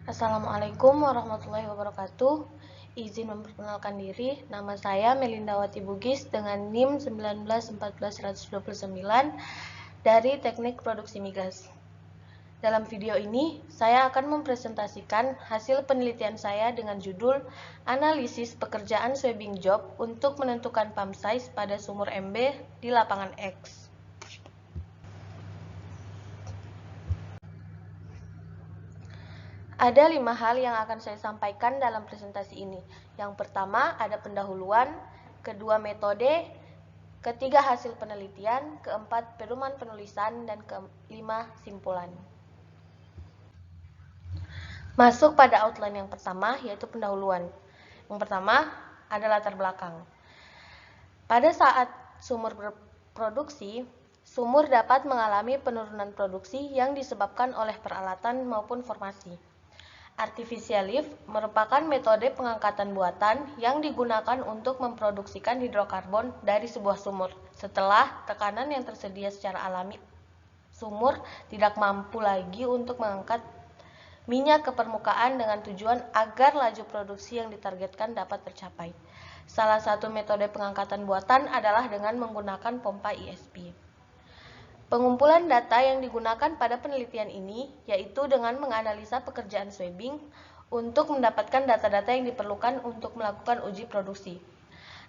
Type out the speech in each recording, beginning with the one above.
Assalamualaikum warahmatullahi wabarakatuh. Izin memperkenalkan diri, nama saya Melindawati Bugis dengan NIM 1914129 dari Teknik Produksi Migas. Dalam video ini, saya akan mempresentasikan hasil penelitian saya dengan judul Analisis Pekerjaan Sweeping Job untuk menentukan pump size pada sumur MB di lapangan X. Ada 5 hal yang akan saya sampaikan dalam presentasi ini. Yang pertama, ada pendahuluan, kedua metode, ketiga hasil penelitian, keempat pedoman penulisan, dan kelima simpulan. Masuk pada outline yang pertama, yaitu pendahuluan. Yang pertama ada latar belakang. Pada saat sumur berproduksi, sumur dapat mengalami penurunan produksi yang disebabkan oleh peralatan maupun formasi. Artificial lift merupakan metode pengangkatan buatan yang digunakan untuk memproduksikan hidrokarbon dari sebuah sumur setelah tekanan yang tersedia secara alami. Sumur tidak mampu lagi untuk mengangkat minyak ke permukaan dengan tujuan agar laju produksi yang ditargetkan dapat tercapai. Salah satu metode pengangkatan buatan adalah dengan menggunakan pompa ISP. Pengumpulan data yang digunakan pada penelitian ini yaitu dengan menganalisa pekerjaan sweeping untuk mendapatkan data-data yang diperlukan untuk melakukan uji produksi.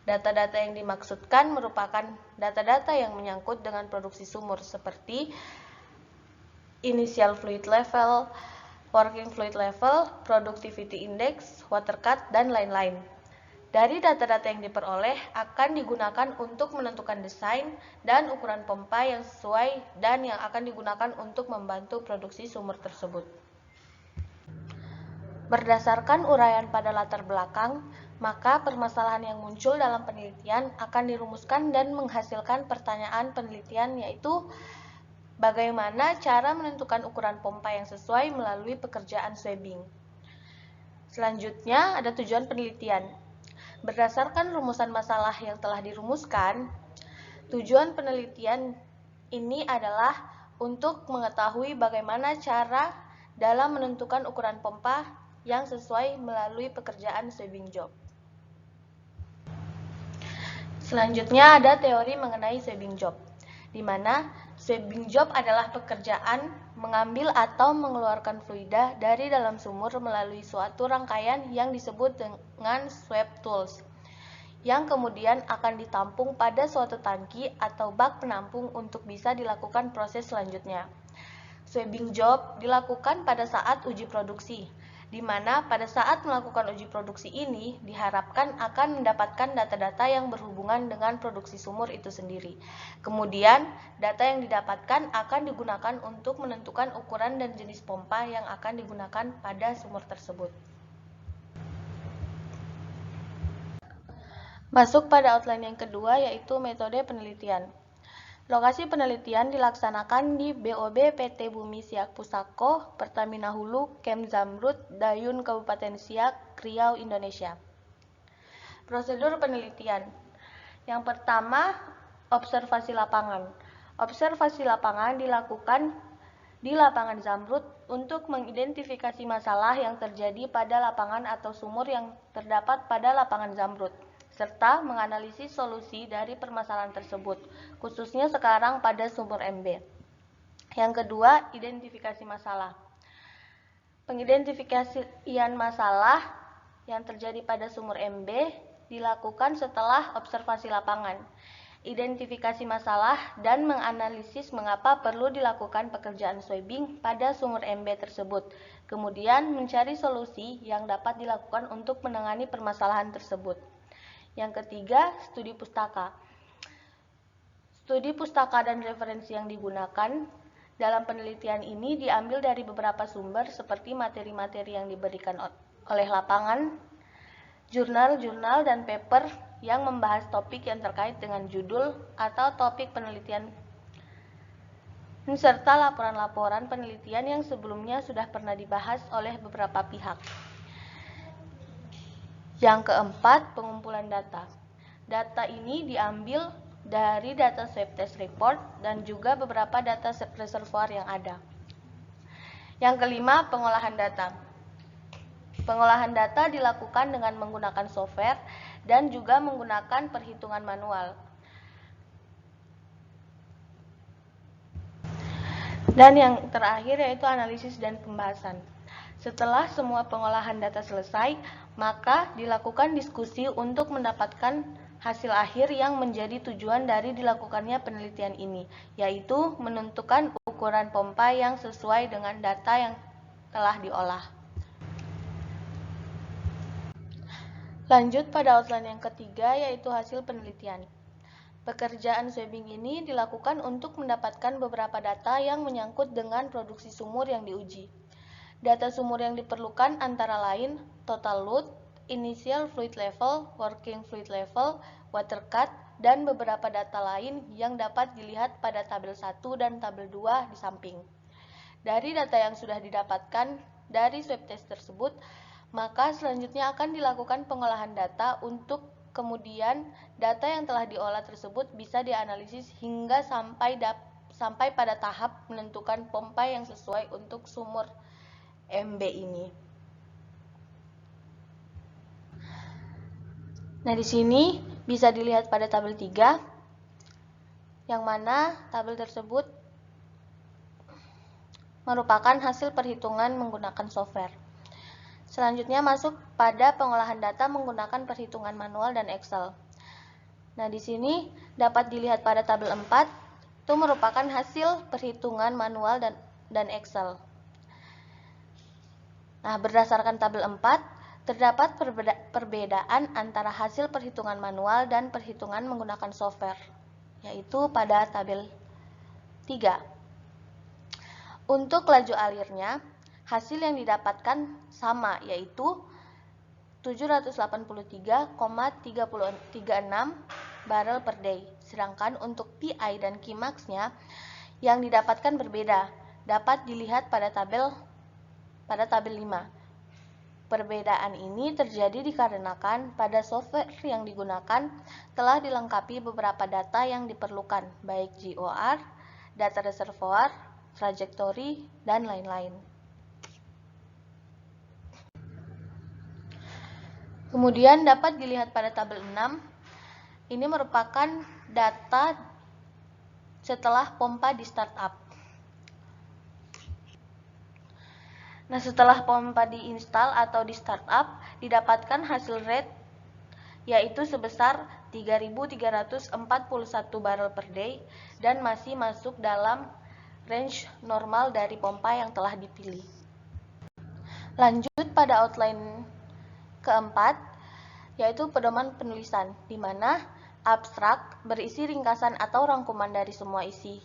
Data-data yang dimaksudkan merupakan data-data yang menyangkut dengan produksi sumur seperti initial fluid level, working fluid level, productivity index, water cut, dan lain-lain. Dari data-data yang diperoleh akan digunakan untuk menentukan desain dan ukuran pompa yang sesuai dan yang akan digunakan untuk membantu produksi sumur tersebut. Berdasarkan uraian pada latar belakang, maka permasalahan yang muncul dalam penelitian akan dirumuskan dan menghasilkan pertanyaan penelitian yaitu bagaimana cara menentukan ukuran pompa yang sesuai melalui pekerjaan sweeping. Selanjutnya ada tujuan penelitian. Berdasarkan rumusan masalah yang telah dirumuskan, tujuan penelitian ini adalah untuk mengetahui bagaimana cara dalam menentukan ukuran pompa yang sesuai melalui pekerjaan sweeping job. Selanjutnya ada teori mengenai sweeping job, di mana sweeping job adalah pekerjaan mengambil atau mengeluarkan fluida dari dalam sumur melalui suatu rangkaian yang disebut dengan sweep tools, yang kemudian akan ditampung pada suatu tangki atau bak penampung untuk bisa dilakukan proses selanjutnya. Sweeping job dilakukan pada saat uji produksi, di mana pada saat melakukan uji produksi ini diharapkan akan mendapatkan data-data yang berhubungan dengan produksi sumur itu sendiri. Kemudian, data yang didapatkan akan digunakan untuk menentukan ukuran dan jenis pompa yang akan digunakan pada sumur tersebut. Masuk pada outline yang kedua yaitu metode penelitian. Lokasi penelitian dilaksanakan di BOB PT Bumi Siak Pusako, Pertamina Hulu, Kem Zamrud, Dayun Kabupaten Siak, Riau, Indonesia. Prosedur penelitian. Yang pertama, observasi lapangan. Observasi lapangan dilakukan di lapangan Zamrud untuk mengidentifikasi masalah yang terjadi pada lapangan atau sumur yang terdapat pada lapangan Zamrud, serta menganalisis solusi dari permasalahan tersebut, khususnya sekarang pada sumur MB. Yang kedua, identifikasi masalah. Pengidentifikasian masalah yang terjadi pada sumur MB dilakukan setelah observasi lapangan, identifikasi masalah, dan menganalisis mengapa perlu dilakukan pekerjaan sweeping pada sumur MB tersebut. Kemudian mencari solusi yang dapat dilakukan untuk menangani permasalahan tersebut. Yang ketiga, studi pustaka. Studi pustaka dan referensi yang digunakan dalam penelitian ini diambil dari beberapa sumber seperti materi-materi yang diberikan oleh lapangan, jurnal-jurnal dan paper yang membahas topik yang terkait dengan judul atau topik penelitian, serta laporan-laporan penelitian yang sebelumnya sudah pernah dibahas oleh beberapa pihak. Yang keempat, pengumpulan data. Data ini diambil dari data swab test report dan juga beberapa data reservoir yang ada. Yang kelima, pengolahan data. Pengolahan data dilakukan dengan menggunakan software dan juga menggunakan perhitungan manual. Dan yang terakhir yaitu analisis dan pembahasan. Setelah semua pengolahan data selesai, maka dilakukan diskusi untuk mendapatkan hasil akhir yang menjadi tujuan dari dilakukannya penelitian ini, yaitu menentukan ukuran pompa yang sesuai dengan data yang telah diolah. Lanjut pada outline yang ketiga, yaitu hasil penelitian. Pekerjaan sweeping ini dilakukan untuk mendapatkan beberapa data yang menyangkut dengan produksi sumur yang diuji. Data sumur yang diperlukan antara lain total load, initial fluid level, working fluid level, water cut, dan beberapa data lain yang dapat dilihat pada tabel 1 dan tabel 2 di samping. Dari data yang sudah didapatkan dari swab test tersebut, maka selanjutnya akan dilakukan pengolahan data untuk kemudian data yang telah diolah tersebut bisa dianalisis hingga sampai pada tahap menentukan pompa yang sesuai untuk sumur MB ini. Nah, di sini bisa dilihat pada tabel 3 yang mana tabel tersebut merupakan hasil perhitungan menggunakan software. Selanjutnya masuk pada pengolahan data menggunakan perhitungan manual dan Excel. Nah, di sini dapat dilihat pada tabel 4, itu merupakan hasil perhitungan manual dan Excel. Nah, berdasarkan tabel 4, terdapat perbedaan antara hasil perhitungan manual dan perhitungan menggunakan software, yaitu pada tabel 3. Untuk laju alirnya, hasil yang didapatkan sama, yaitu 783,36 barrel per day. Sedangkan untuk PI dan Qmax-nya yang didapatkan berbeda, dapat dilihat pada tabel 5. Perbedaan ini terjadi dikarenakan pada software yang digunakan telah dilengkapi beberapa data yang diperlukan, baik GOR, data reservoir, trajektori, dan lain-lain. Kemudian dapat dilihat pada tabel 6, ini merupakan data setelah pompa di startup. Nah, setelah pompa diinstal atau di startup, didapatkan hasil rate yaitu sebesar 3.341 barrel per day dan masih masuk dalam range normal dari pompa yang telah dipilih. Lanjut pada outline keempat, yaitu pedoman penulisan, di mana abstrak berisi ringkasan atau rangkuman dari semua isi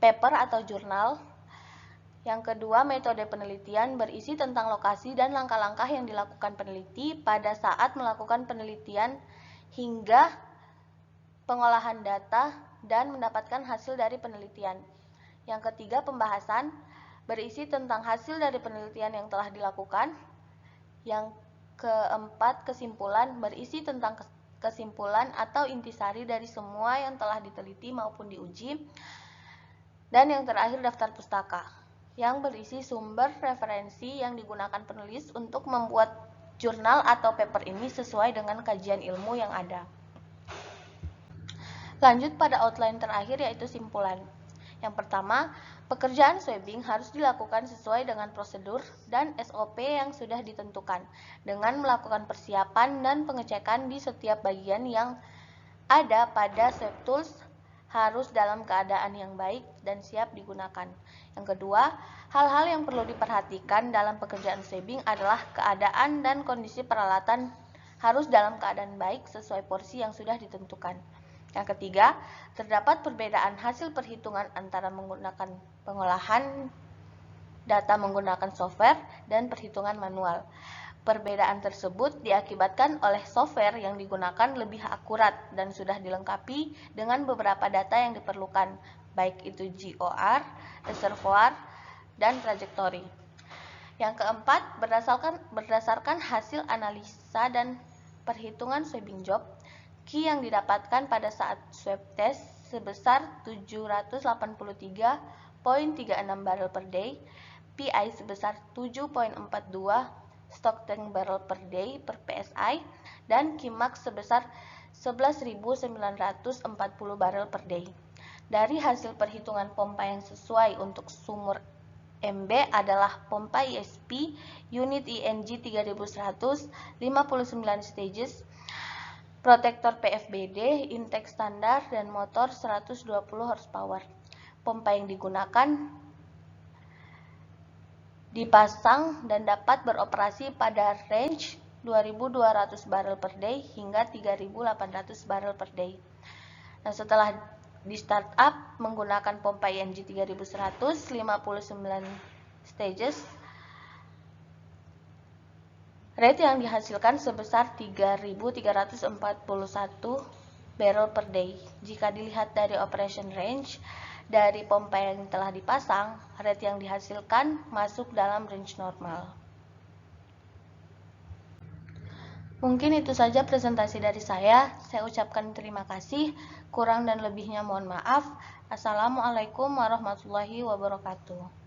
paper atau jurnal. Yang kedua, metode penelitian berisi tentang lokasi dan langkah-langkah yang dilakukan peneliti pada saat melakukan penelitian hingga pengolahan data dan mendapatkan hasil dari penelitian. Yang ketiga, pembahasan berisi tentang hasil dari penelitian yang telah dilakukan. Yang keempat, kesimpulan berisi tentang kesimpulan atau intisari dari semua yang telah diteliti maupun diuji. Dan yang terakhir, daftar pustaka yang berisi sumber referensi yang digunakan penulis untuk membuat jurnal atau paper ini sesuai dengan kajian ilmu yang ada. Lanjut pada outline terakhir, yaitu simpulan. Yang pertama, pekerjaan sweeping harus dilakukan sesuai dengan prosedur dan SOP yang sudah ditentukan, dengan melakukan persiapan dan pengecekan di setiap bagian yang ada pada swab tools harus dalam keadaan yang baik dan siap digunakan. Yang kedua, hal-hal yang perlu diperhatikan dalam pekerjaan sweeping adalah keadaan dan kondisi peralatan harus dalam keadaan baik sesuai porsi yang sudah ditentukan. Yang ketiga, terdapat perbedaan hasil perhitungan antara menggunakan pengolahan data menggunakan software dan perhitungan manual. Perbedaan tersebut diakibatkan oleh software yang digunakan lebih akurat dan sudah dilengkapi dengan beberapa data yang diperlukan, baik itu GOR, reservoir, dan trajektori. Yang keempat, berdasarkan hasil analisa dan perhitungan sweeping job, Q yang didapatkan pada saat swab test sebesar 783,36 barrel per day, PI sebesar 7,42, stock tank barrel per day per PSI, dan Qmax sebesar 11.940 barrel per day. Dari hasil perhitungan pompa yang sesuai untuk sumur MB adalah pompa ISP, unit ING 3100, 59 stages, protektor PFBD, intake standar, dan motor 120 horsepower. Pompa yang digunakan dipasang dan dapat beroperasi pada range 2.200 barrel per day hingga 3.800 barrel per day. Nah, setelah di startup menggunakan pompa ING 3100, 59 stages, rate yang dihasilkan sebesar 3.341 barrel per day. Jika dilihat dari operation range dari pompa yang telah dipasang, rate yang dihasilkan masuk dalam range normal. Mungkin itu saja presentasi dari saya. Saya ucapkan terima kasih. Kurang dan lebihnya mohon maaf. Assalamualaikum warahmatullahi wabarakatuh.